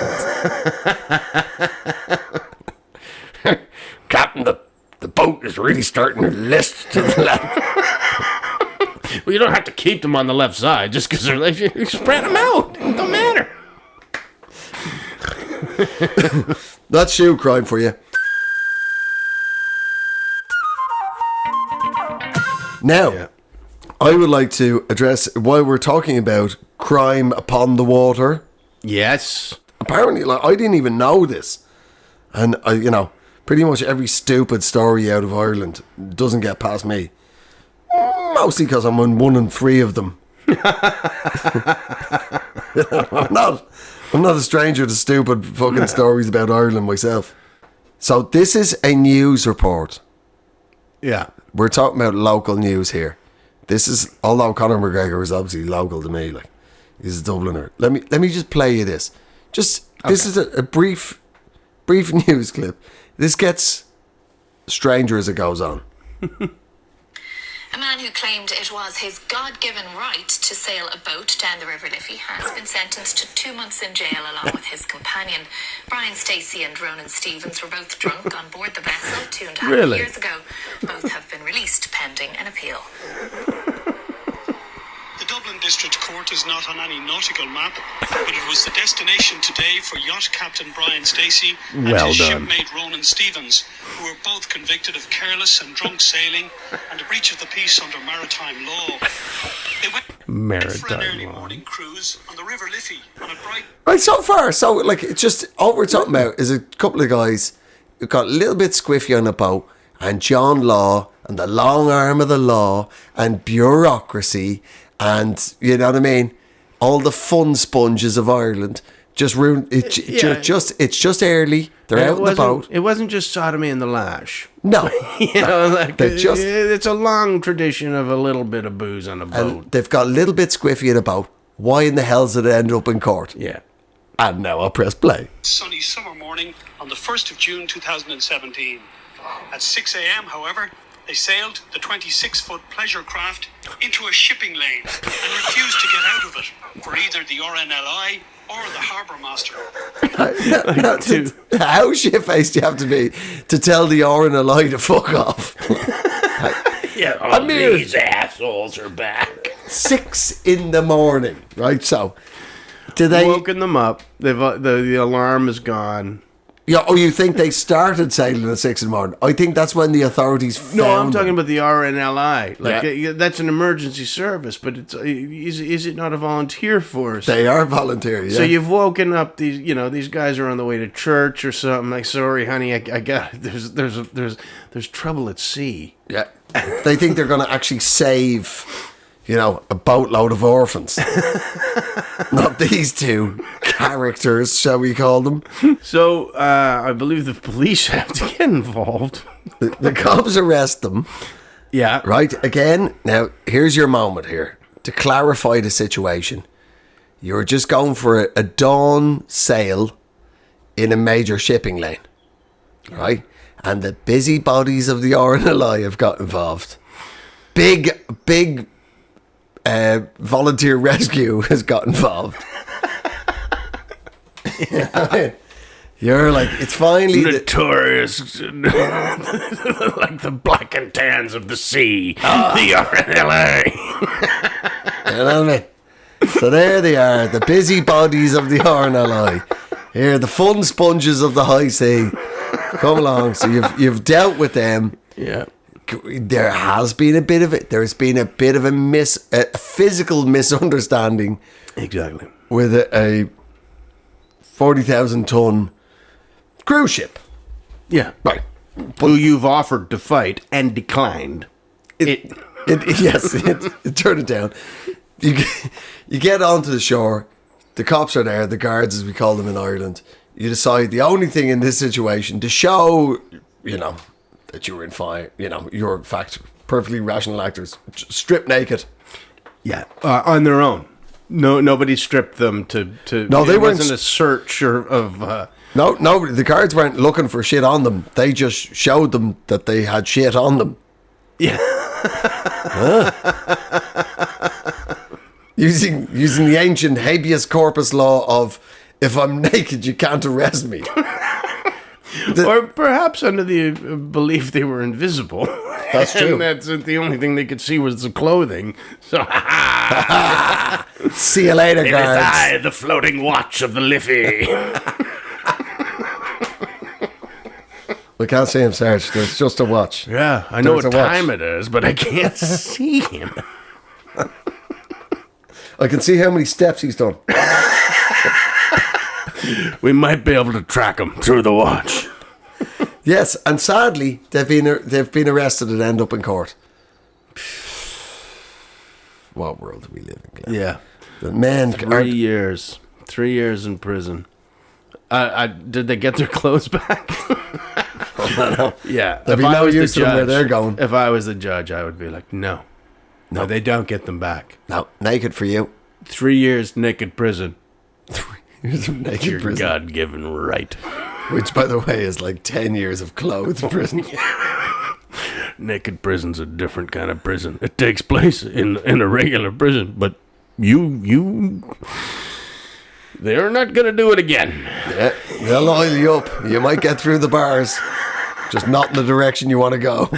Captain, the boat is really starting to list to the left. Well, you don't have to keep them on the left side just because they're you spread them out. It don't matter. That's shoe crime for you. Now, I would like to address, while we're talking about crime upon the water. Yes. Apparently, I didn't even know this. And, pretty much every stupid story out of Ireland doesn't get past me. Mostly because I'm on 1 in 3 of them. I'm not a stranger to stupid fucking stories about Ireland myself. So this is a news report. Yeah. We're talking about local news here. This is, although Conor McGregor is obviously local to me, he's a Dubliner. Let me just play you this. This is a brief news clip. This gets stranger as it goes on. A man who claimed it was his God-given right to sail a boat down the River Liffey has been sentenced to 2 months in jail along with his companion. Brian Stacey and Ronan Stevens were both drunk on board the vessel 2.5 years ago. Both have been released pending an appeal. The Dublin District Court is not on any nautical map, but it was the destination today for yacht captain Brian Stacey and his shipmate Ronan Stevens, who were both convicted of careless and drunk sailing and a breach of the peace under maritime law. They went for an early morning cruise on the River Liffey on a bright... Right, so far, it's just, all we're talking about is a couple of guys who got a little bit squiffy on a boat, and John Law, and the long arm of the law, and bureaucracy, and you know what I mean. All the fun sponges of Ireland just ruined it. It's just early. They're out on the boat. It wasn't just sodomy and the lash. No, it's a long tradition of a little bit of booze on a boat. And they've got a little bit squiffy in the boat. Why in the hell's did it end up in court? Yeah. And now I'll press play. Sunny summer morning on the 1st of June 2017. At 6 a.m., however, they sailed the 26-foot pleasure craft into a shipping lane and refused to get out of it for either the RNLI or the harbour master. How shit-faced do you have to be to tell the RNLI to fuck off? These assholes are back. 6 a.m, right? So, did they woken them up? The alarm is gone. Yeah. Oh, you think they started sailing at 6 a.m? I think that's when the authorities found No, I'm them. talking about the RNLI. That's an emergency service, but is it not a volunteer force? They are volunteer. Yeah. So you've woken up these guys are on the way to church or something. Like, sorry, honey, I got there's trouble at sea. Yeah. They think they're going to actually save, a boatload of orphans. Not these two characters, shall we call them. So, I believe the police have to get involved. The cops arrest them. Yeah. Right? Again, now, here's your moment here. To clarify the situation. You're just going for a dawn sail in a major shipping lane. Right? And the busybodies of the RNLI have got involved. Big volunteer rescue has got involved. You're like, it's finally notorious, like the black and tans of the sea, the RNLA. You know what I mean? So there they are, the busybodies of the RNLI. Here, the fun sponges of the high sea. Come along. So you've dealt with them. Yeah. There has been a bit of it. There's been a bit of a physical misunderstanding. Exactly. With a 40,000 ton cruise ship. Yeah. Right. Who you've offered to fight and declined. Yes, turn it down. You get onto the shore. The cops are there, the guards as we call them in Ireland. You decide the only thing in this situation to show, that you were in fire, you're in fact perfectly rational actors, strip naked. Yeah, on their own. No, nobody stripped them to. No, they weren't. It wasn't a search of. No, the guards weren't looking for shit on them. They just showed them that they had shit on them. Yeah. Using the ancient habeas corpus law of, if I'm naked, you can't arrest me. Or perhaps under the belief they were invisible. That's true. And that's the only thing they could see was the clothing. So, see you later, guards. It is I, the floating watch of the Liffey. We can't see him, Sarge. There's just a watch. Yeah, I know what time it is, but I can't see him. I can see how many steps he's done. We might be able to track him through the watch. Yes, and sadly, they've been arrested and end up in court. What world do we live in, Glenn? Yeah. The men 3 years. 3 years in prison. Did they get their clothes back? I know. Yeah. There'll be no use to them where they're going. If I was the judge, I would be like, no, they don't get them back. No, naked for you. 3 years naked prison. 3 years of naked Your prison. God-given right. Which, by the way, is like 10 years of clothed prison. Naked prison's a different kind of prison. It takes place in a regular prison, but they're not going to do it again. Yeah, they'll oil you up. You might get through the bars, just not in the direction you want to go.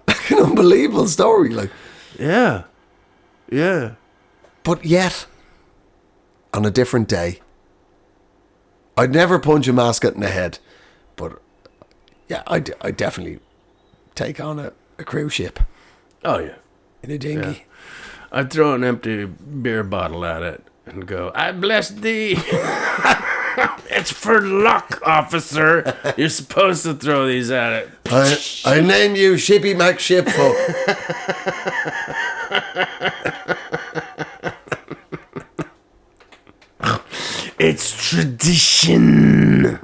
Like an unbelievable story, like. Yeah. But yet, on a different day, I'd never punch a mascot in the head, but yeah, I'd definitely take on a cruise ship. Oh, yeah. In a dinghy. Yeah. I'd throw an empty beer bottle at it and go, I bless thee. It's for luck, officer. You're supposed to throw these at it. I name you Shippy McShipful. It's tradition.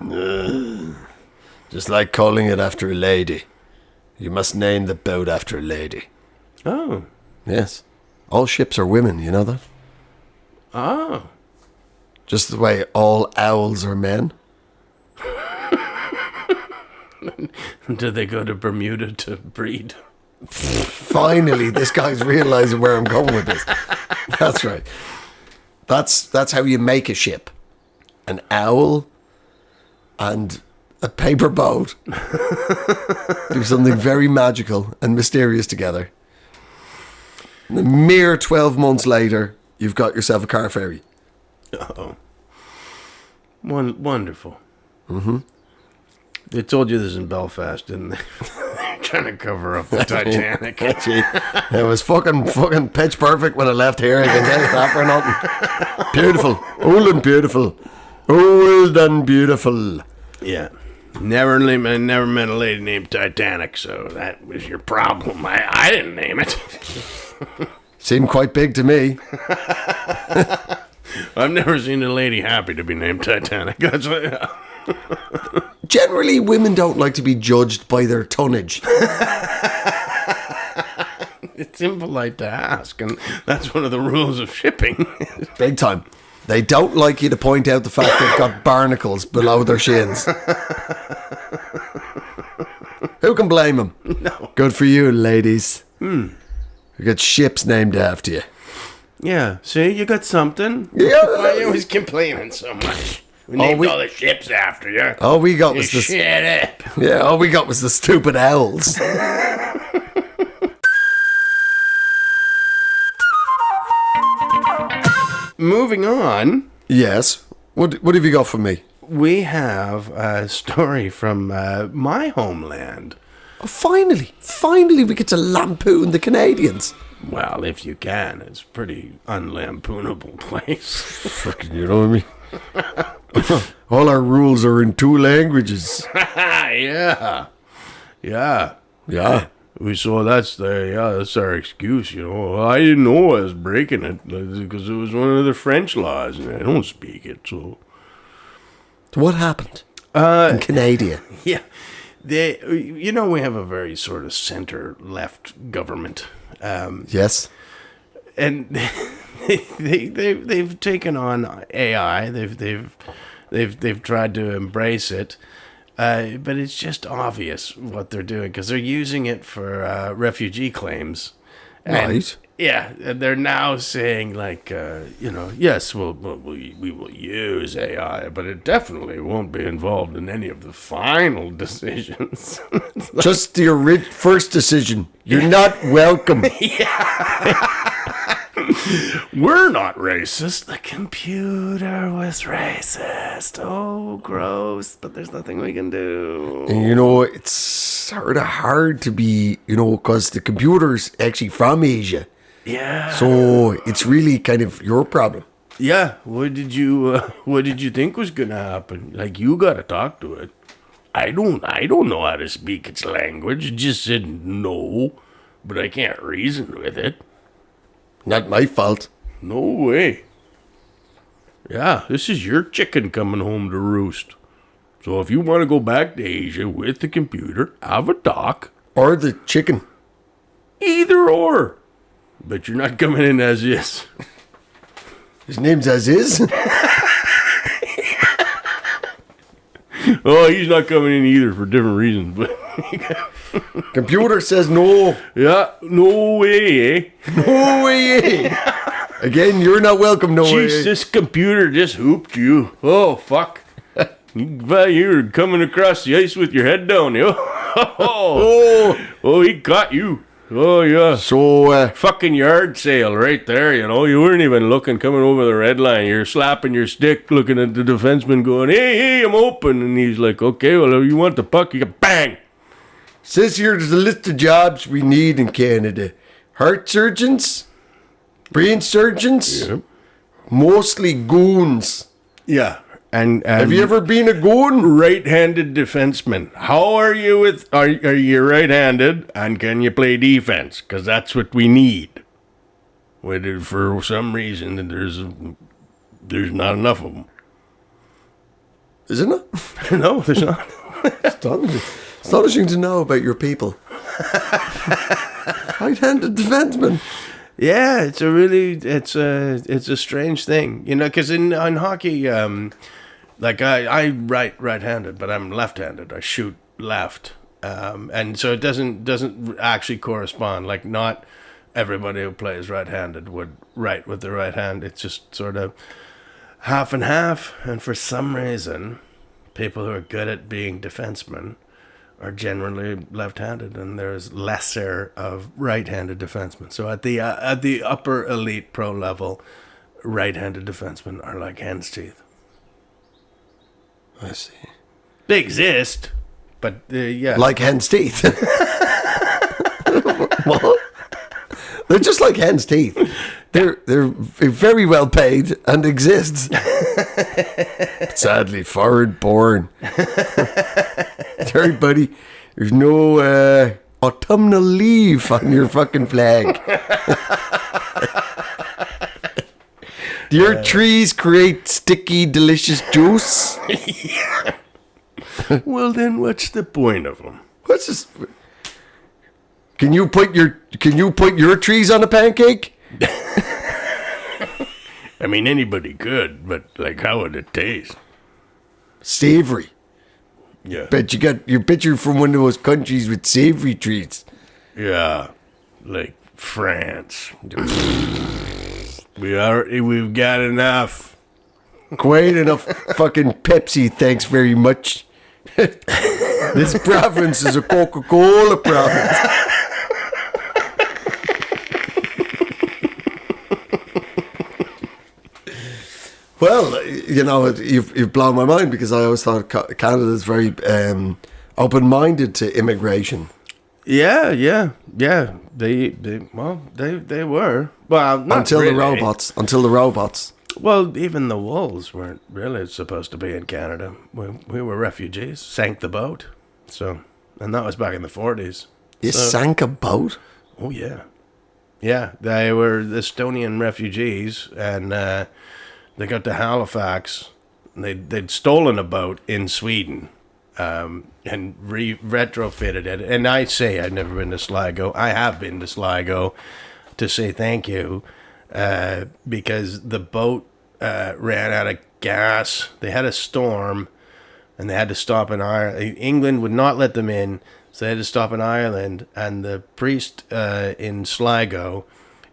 Just like calling it after a lady. You must name the boat after a lady. Oh. Yes. All ships are women, you know that? Oh. Just the way all owls are men. Do they go to Bermuda to breed? Finally, this guy's realizing where I'm going with this. That's right. That's how you make a ship. An owl and a paper boat do something very magical and mysterious together. And a mere 12 months later, you've got yourself a car ferry. Oh. Wonderful. Mm-hmm. They told you this in Belfast, didn't they? They're trying to cover up the Titanic. It was fucking pitch perfect when I left here. I can tell you that for nothing. Beautiful. Old and beautiful. Old and beautiful. Yeah. Never met a lady named Titanic, so that was your problem. I didn't name it. Seemed quite big to me. I've never seen a lady happy to be named Titanic. That's what. Generally, women don't like to be judged by their tonnage. It's impolite to ask, and that's one of the rules of shipping. Big time. They don't like you to point out the fact they've got barnacles below their shins. Who can blame them? No. Good for you, ladies. You got ships named after you. Yeah, see, you got something. Yeah. Why are you always complaining so much? We named all the ships after you. All we got was Shut up. Yeah, all we got was the stupid owls. Moving on. Yes. What have you got for me? We have a story from my homeland. Oh, finally we get to lampoon the Canadians. Well, if you can. It's a pretty unlampoonable place. Fucking, you know what I mean? All our rules are in 2 languages. Yeah. We saw that's our excuse, you know. I didn't know I was breaking it because it was one of the French laws and I don't speak it, so. So what happened in Canada? Yeah. We have a very sort of center-left government. Yes. And they've taken on AI. They've tried to embrace it, but it's just obvious what they're doing because they're using it for refugee claims. Right. Yeah, and they're now saying like, yes, we will use AI, but it definitely won't be involved in any of the final decisions. Just your first decision. You're not welcome. We're not racist. The computer was racist. Oh, gross. But there's nothing we can do. And, it's sort of hard to be, because the computer's actually from Asia. Yeah. So it's really kind of your problem. Yeah. What did you think was gonna happen? Like, you gotta talk to it. I don't know how to speak its language. It just said no, but I can't reason with it. Not my fault. No way. Yeah, this is your chicken coming home to roost. So if you want to go back to Asia with the computer, have a talk. Or the chicken. Either or. But you're not coming in as is. His name's as is? Oh, he's not coming in either for different reasons. But computer says no. Yeah, no way, eh? No way, eh? Again, you're not welcome, no way. Jeez, this computer just hooped you. Oh, fuck. You're coming across the ice with your head down, yo. Oh, he caught you. Oh, yeah. So, fucking yard sale right there, You weren't even looking, coming over the red line. You're slapping your stick, looking at the defenseman going, hey, I'm open. And he's like, okay, well, if you want the puck, you can bang. Says here's a list of jobs we need in Canada. Heart surgeons, brain surgeons, mostly goons. Yeah. And have you ever been a goon? Right-handed defenseman. How are you with? Are you right-handed? And can you play defense? Because that's what we need. For some reason, there's not enough of them. Isn't it? No, there's not. Astonishing to know about your people. Right-handed defenseman. Yeah, it's a strange thing, because in hockey, like I right-handed, but I'm left-handed. I shoot left, and so it doesn't actually correspond. Like not everybody who plays right-handed would write with the right hand. It's just sort of half and half. And for some reason, people who are good at being defensemen are generally left-handed, and there's lesser of right-handed defensemen. So at the upper elite pro level, right-handed defensemen are like hen's teeth. I see. They exist, but yeah, like hen's teeth. What? They're just like hen's teeth. They're very well paid and exist. Sadly, foreign born. Sorry, buddy. There's no autumnal leaf on your fucking flag. Do your trees create sticky, delicious juice? Yeah. Well, then, what's the point of them? What's this? Can you put your trees on a pancake? I mean, anybody could, but like, how would it taste? Savory. Yeah. Bet you got your picture from one of those countries with savory treats. Yeah, like France. We've got enough. Quite enough fucking Pepsi, thanks very much. This province is a Coca-Cola province. Well, you've blown my mind, because I always thought Canada's very open-minded to immigration. Yeah. They were. Well, not until really. Until the robots. Well, even the wolves weren't really supposed to be in Canada. We were refugees. Sank the boat. And that was back in the 40s. You sank a boat? Oh yeah. Yeah, they were Estonian refugees, and they got to Halifax. They'd stolen a boat in Sweden, and retrofitted it. And I say I've never been to Sligo. I have been to Sligo to say thank you, because the boat ran out of gas. They had a storm, and they had to stop in Ireland. England would not let them in, so they had to stop in Ireland. And the priest in Sligo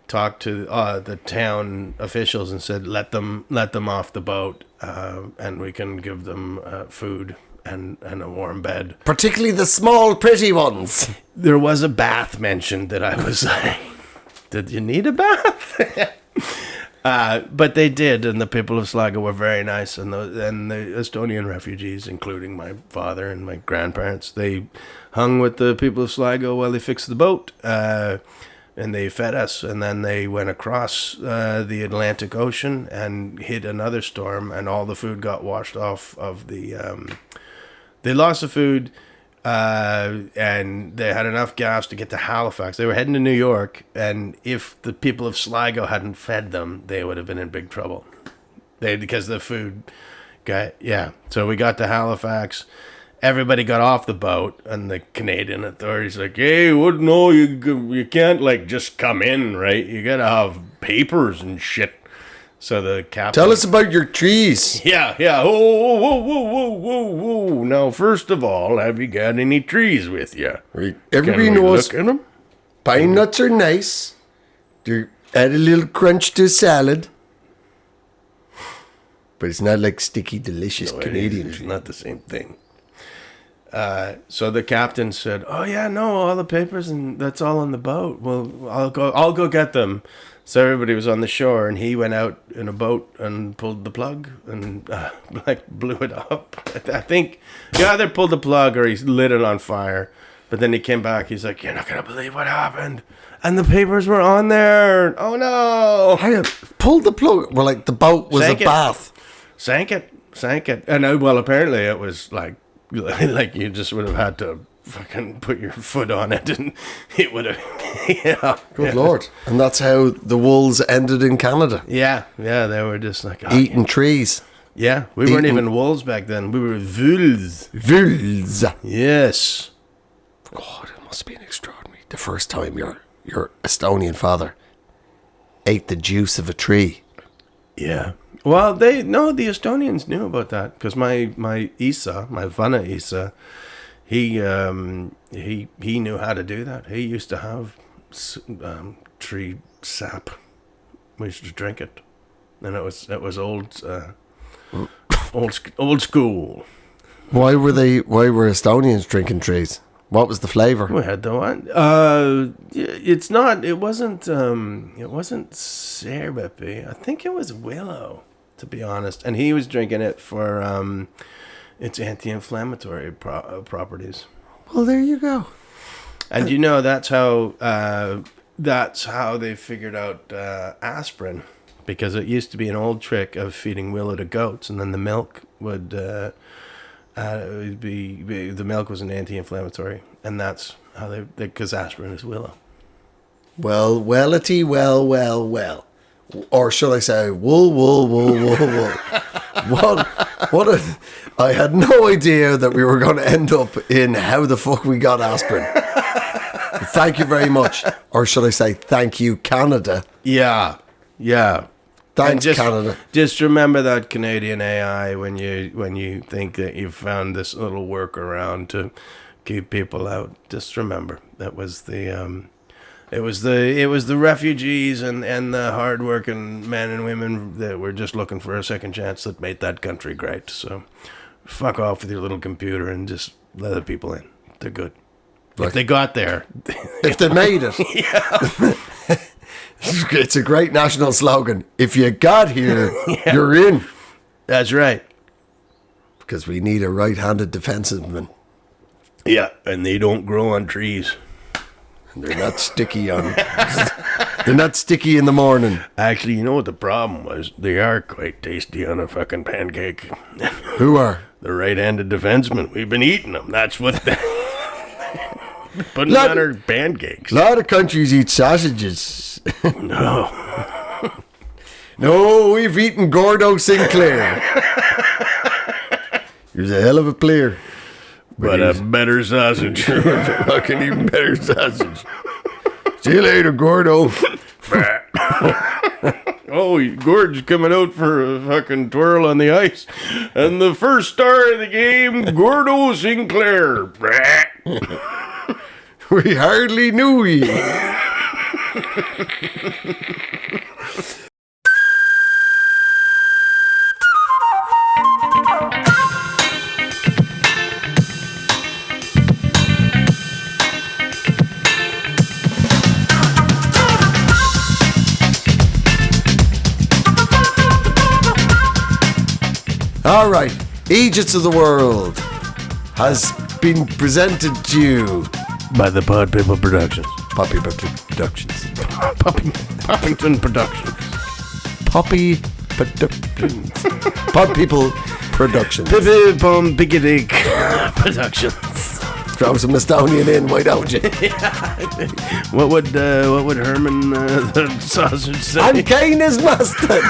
talked to the town officials and said, let them off the boat, and we can give them food and a warm bed. Particularly the small, pretty ones. There was a bath mentioned that I was like, did you need a bath? But they did, and the people of Sligo were very nice, and the Estonian refugees, including my father and my grandparents, they hung with the people of Sligo while they fixed the boat, and they fed us, and then they went across the Atlantic Ocean and hit another storm, and all the food got washed off of the... they lost the food, and they had enough gas to get to Halifax. They were heading to New York, and if the people of Sligo hadn't fed them, they would have been in big trouble. Because the food got... Yeah, so we got to Halifax. Everybody got off the boat, and the Canadian authorities like, hey, what? No, you can't like just come in, right? You gotta have papers and shit. So the captain... Tell us about your trees. Yeah. Whoa. Now, first of all, have you got any trees with you? Right. Everybody knows look at them? Pine nuts are nice. They add a little crunch to a salad. But it's not like sticky, delicious Canadian It's tree. not the same thing. So the captain said, "Oh yeah, no, all the papers and that's all on the boat. Well, I'll go get them." So everybody was on the shore, and he went out in a boat and pulled the plug and blew it up. I think he either pulled the plug or he lit it on fire. But then he came back. He's like, "You're not gonna believe what happened." And the papers were on there. Oh no! Hang on, pulled the plug. Well, like the boat was Sank a it. bath. Sank it. sank it. And well, apparently it was like you just would have had to fucking put your foot on it, and it would have. Yeah. Good Lord. And that's how the wolves ended in Canada. Yeah, they were just like eating trees. Yeah, we weren't even wolves back then. We were wolves. Wolves. Yes. God, it must have been extraordinary. The first time your Estonian father ate the juice of a tree. Yeah. Well, the Estonians knew about that because my Isa, my Vanna Isa, he knew how to do that. He used to have tree sap. We used to drink it, and it was old school. Why were Estonians drinking trees? What was the flavor? We had the one. It wasn't syrupy. I think it was willow, to be honest. And he was drinking it for its anti-inflammatory properties. Well, there you go. And that's how they figured out aspirin, because it used to be an old trick of feeding willow to goats, and then the milk would the milk was an anti-inflammatory, and that's how because aspirin is willow. Well, wellity, well. Or should I say, wool. I had no idea that we were going to end up in how the fuck we got aspirin. Thank you very much. Or should I say, thank you, Canada. Yeah. Thanks, Canada. Just remember that Canadian AI when you think that you've found this little workaround to keep people out. Just remember that was the it was the refugees and the hardworking men and women that were just looking for a second chance that made that country great. So fuck off with your little computer and just let the people in. They're good. Right. If they got there. If they made it. Yeah. It's a great national slogan. If you got here, you're in. That's right. Because we need a right-handed defenseman. Yeah, and they don't grow on trees. And they're not sticky on. They're not sticky in the morning. Actually, you know what the problem was? They are quite tasty on a fucking pancake. Who are? The right-handed defensemen. We've been eating them. That's what. Putting on our pancakes. A lot of countries eat sausages. No, we've eaten Gordo Sinclair. He was a hell of a player. But a better sausage. Fucking even better sausage. See you later, Gordo. Oh, Gord's coming out for a fucking twirl on the ice. And the first star of the game, Gordo Sinclair. We hardly knew you. All right, Eejits of the World has been presented to you by the Pod People Productions. Poppington Productions. Poppy Productions. Pod People Productions. Pippy Pom Biggity Productions. Throw some Estonian in, why don't you? What would Herman the sausage say? And Kane is mustard.